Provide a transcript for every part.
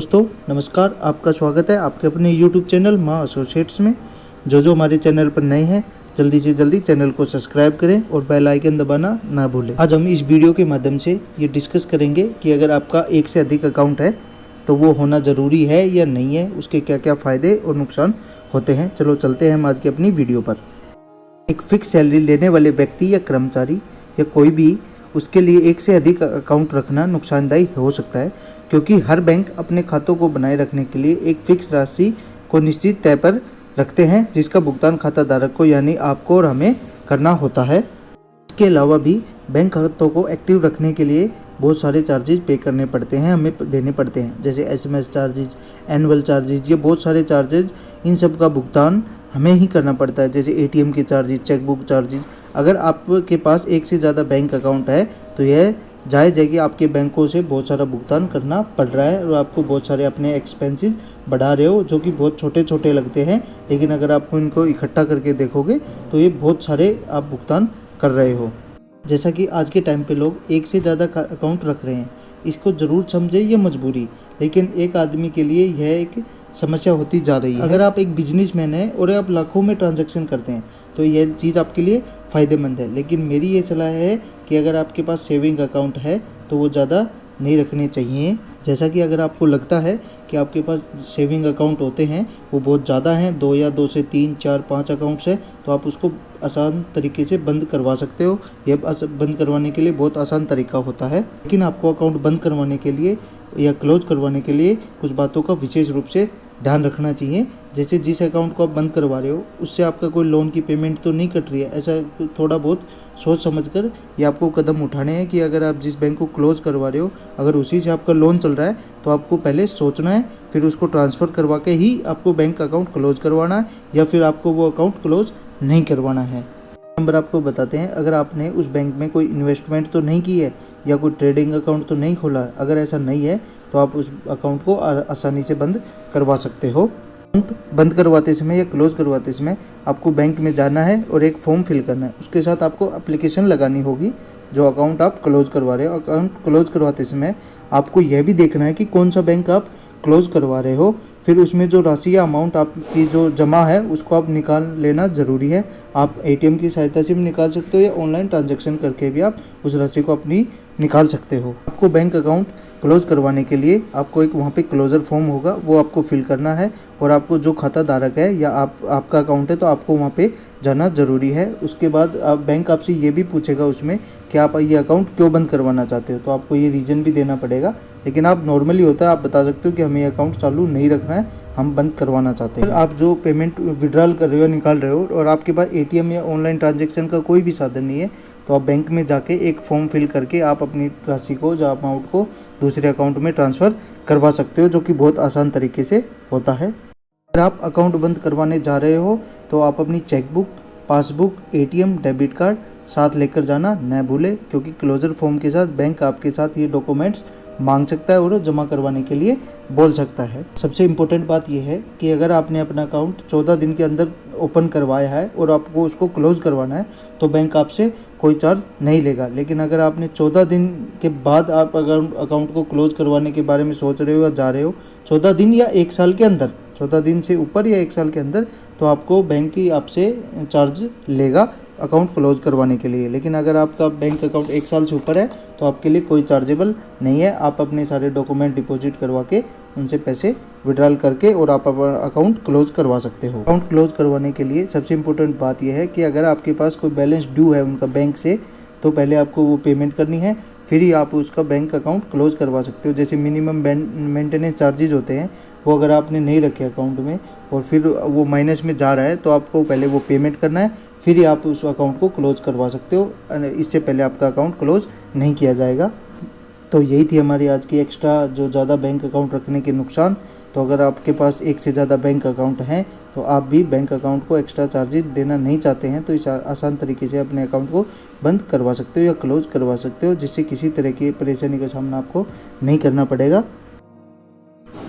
दोस्तों नमस्कार, आपका स्वागत है आपके अपने YouTube चैनल माँ एसोसिएट्स में। जो हमारे चैनल पर नए हैं जल्दी से जल्दी चैनल को सब्सक्राइब करें और बेल आइकन दबाना ना भूलें। आज हम इस वीडियो के माध्यम से ये डिस्कस करेंगे कि अगर आपका एक से अधिक अकाउंट है तो वो होना ज़रूरी है या नहीं है, उसके क्या क्या फ़ायदे और नुकसान होते हैं। चलो चलते हैं हम आज की अपनी वीडियो पर। एक फिक्स सैलरी लेने वाले व्यक्ति या कर्मचारी या कोई भी, उसके लिए एक से अधिक अकाउंट रखना नुकसानदायी हो सकता है, क्योंकि हर बैंक अपने खातों को बनाए रखने के लिए एक फिक्स राशि को निश्चित तय पर रखते हैं, जिसका भुगतान खाता धारक को यानी आपको और हमें करना होता है। इसके अलावा भी बैंक खातों को एक्टिव रखने के लिए बहुत सारे चार्जेज पे करने पड़ते हैं, हमें देने पड़ते हैं, जैसे SMS चार्जेज, एनुअल चार्जेज, ये बहुत सारे चार्जेज, इन सब का भुगतान हमें ही करना पड़ता है, जैसे ATM के चार्जेज, चेकबुक चार्जेज। अगर आपके पास एक से ज़्यादा बैंक अकाउंट है तो यह जायज़ है कि आपके बैंकों से बहुत सारा भुगतान करना पड़ रहा है और आपको बहुत सारे अपने एक्सपेंसेस बढ़ा रहे हो, जो कि बहुत छोटे छोटे लगते हैं, लेकिन अगर आपको इनको इकट्ठा करके देखोगे तो ये बहुत सारे आप भुगतान कर रहे हो। जैसा कि आज के टाइम पे लोग एक से ज़्यादा अकाउंट रख रहे हैं, इसको ज़रूर समझे ये मजबूरी, लेकिन एक आदमी के लिए यह एक समस्या होती जा रही है। अगर आप एक बिजनेसमैन हैं और आप लाखों में ट्रांजैक्शन करते हैं तो यह चीज़ आपके लिए फ़ायदेमंद है, लेकिन मेरी ये सलाह है कि अगर आपके पास सेविंग अकाउंट है तो वो ज़्यादा नहीं रखने चाहिए। जैसा कि अगर आपको लगता है कि आपके पास सेविंग अकाउंट होते हैं वो बहुत ज़्यादा हैं, 2 या 2 से 3, 4, 5 अकाउंट्स है, तो आप उसको आसान तरीके से बंद करवा सकते हो। ये बंद करवाने के लिए बहुत आसान तरीका होता है, लेकिन आपको अकाउंट बंद करवाने के लिए या क्लोज करवाने के लिए कुछ बातों का विशेष रूप से ध्यान रखना चाहिए। जैसे जिस अकाउंट को आप बंद करवा रहे हो उससे आपका कोई लोन की पेमेंट तो नहीं कट रही है, ऐसा थोड़ा बहुत सोच समझकर ये आपको कदम उठाने हैं कि अगर आप जिस बैंक को क्लोज करवा रहे हो अगर उसी से आपका लोन चल रहा है तो आपको पहले सोचना है, फिर उसको ट्रांसफ़र करवा के ही आपको बैंक अकाउंट क्लोज करवाना है, या फिर आपको वो अकाउंट क्लोज नहीं करवाना है। नंबर आपको बताते हैं, अगर आपने उस बैंक में कोई इन्वेस्टमेंट तो नहीं की है या कोई ट्रेडिंग अकाउंट तो नहीं खोला है, अगर ऐसा नहीं है तो आप उस अकाउंट को आसानी से बंद करवा सकते हो। अकाउंट बंद करवाते समय या क्लोज करवाते समय आपको बैंक में जाना है और एक फॉर्म फिल करना है, उसके साथ आपको एप्लीकेशन लगानी होगी जो अकाउंट आप क्लोज करवा रहे हो। अकाउंट क्लोज करवाते समय आपको यह भी देखना है कि कौन सा बैंक आप क्लोज करवा रहे हो, फिर उसमें जो राशि या अमाउंट आपकी जो जमा है उसको आप निकाल लेना ज़रूरी है। आप ATM की सहायता से भी निकाल सकते हो या ऑनलाइन ट्रांजैक्शन करके भी आप उस राशि को अपनी निकाल सकते हो। आपको बैंक अकाउंट क्लोज करवाने के लिए आपको एक वहाँ पे क्लोजर फॉर्म होगा, वो आपको फिल करना है, और आपको जो खाता धारक है या आपका अकाउंट है तो आपको वहाँ पे जाना ज़रूरी है। उसके बाद बैंक आपसे ये भी पूछेगा उसमें कि आप ये अकाउंट क्यों बंद करवाना चाहते हो, तो आपको ये रीज़न भी देना पड़ेगा, लेकिन आप नॉर्मली होता है आप बता सकते हो कि हमें ये अकाउंट चालू नहीं रखना है, हम बंद करवाना चाहते हैं। आप जो पेमेंट विड्रॉल कर रहे हो निकाल रहे हो और आपके पास ATM या ऑनलाइन ट्रांजैक्शन का कोई भी साधन नहीं है, तो आप बैंक में जाके एक फॉर्म फिल करके आप अपनी राशि को या अमाउंट को दूसरे अकाउंट में ट्रांसफ़र करवा सकते हो, जो कि बहुत आसान तरीके से होता है। अगर आप अकाउंट बंद करवाने जा रहे हो तो आप अपनी chequebook, passbook, ATM, debit card साथ लेकर जाना न भूलें, क्योंकि क्लोजर फॉर्म के साथ बैंक आपके साथ ये डॉक्यूमेंट्स मांग सकता है और जमा करवाने के लिए बोल सकता है। सबसे इम्पोर्टेंट बात यह है कि अगर आपने अपना अकाउंट 14 दिन के अंदर ओपन करवाया है और आपको उसको क्लोज करवाना है तो बैंक आपसे कोई चार्ज नहीं लेगा, लेकिन अगर आपने 14 दिन के बाद आप अगर अकाउंट को क्लोज करवाने के बारे में सोच रहे हो या जा रहे हो 14 दिन या 1 साल के अंदर, 14 दिन से ऊपर या 1 साल के अंदर, तो आपको बैंक ही आपसे चार्ज लेगा अकाउंट क्लोज करवाने के लिए। लेकिन अगर आपका बैंक अकाउंट 1 साल से ऊपर है तो आपके लिए कोई चार्जेबल नहीं है, आप अपने सारे डॉक्यूमेंट डिपॉजिट करवा के उनसे पैसे विड्रॉल करके और आप अकाउंट क्लोज करवा सकते हो। अकाउंट क्लोज करवाने के लिए सबसे इम्पोर्टेंट बात यह है कि अगर आपके पास कोई बैलेंस ड्यू है उनका बैंक से, तो पहले आपको वो पेमेंट करनी है, फिर ही आप उसका बैंक अकाउंट क्लोज करवा सकते हो। जैसे मिनिमम मेंटेनेंस चार्जेज होते हैं, वो अगर आपने नहीं रखे अकाउंट में और फिर वो माइनस में जा रहा है तो आपको पहले वो पेमेंट करना है, फिर ही आप उस अकाउंट को क्लोज करवा सकते हो, इससे पहले आपका अकाउंट क्लोज नहीं किया जाएगा। तो यही थी हमारी आज की एक्स्ट्रा जो ज़्यादा बैंक अकाउंट रखने के नुकसान। तो अगर आपके पास एक से ज़्यादा बैंक अकाउंट हैं तो आप भी बैंक अकाउंट को एक्स्ट्रा चार्जेस देना नहीं चाहते हैं तो इस आसान तरीके से अपने अकाउंट को बंद करवा सकते हो या क्लोज करवा सकते हो, जिससे किसी तरह की परेशानी का सामना आपको नहीं करना पड़ेगा।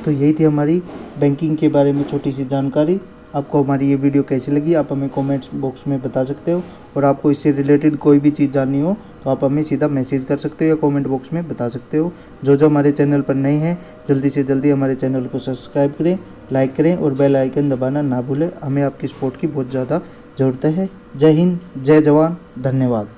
तो यही थी हमारी बैंकिंग के बारे में छोटी सी जानकारी। आपको हमारी ये वीडियो कैसी लगी आप हमें कमेंट्स बॉक्स में बता सकते हो, और आपको इससे रिलेटेड कोई भी चीज़ जाननी हो तो आप हमें सीधा मैसेज कर सकते हो या कमेंट बॉक्स में बता सकते हो। जो हमारे चैनल पर नए हैं जल्दी से जल्दी हमारे चैनल को सब्सक्राइब करें, लाइक करें और बेल आइकन दबाना ना भूलें। हमें आपकी सपोर्ट की बहुत ज़्यादा ज़रूरत है। जय हिंद, जय जवान, धन्यवाद।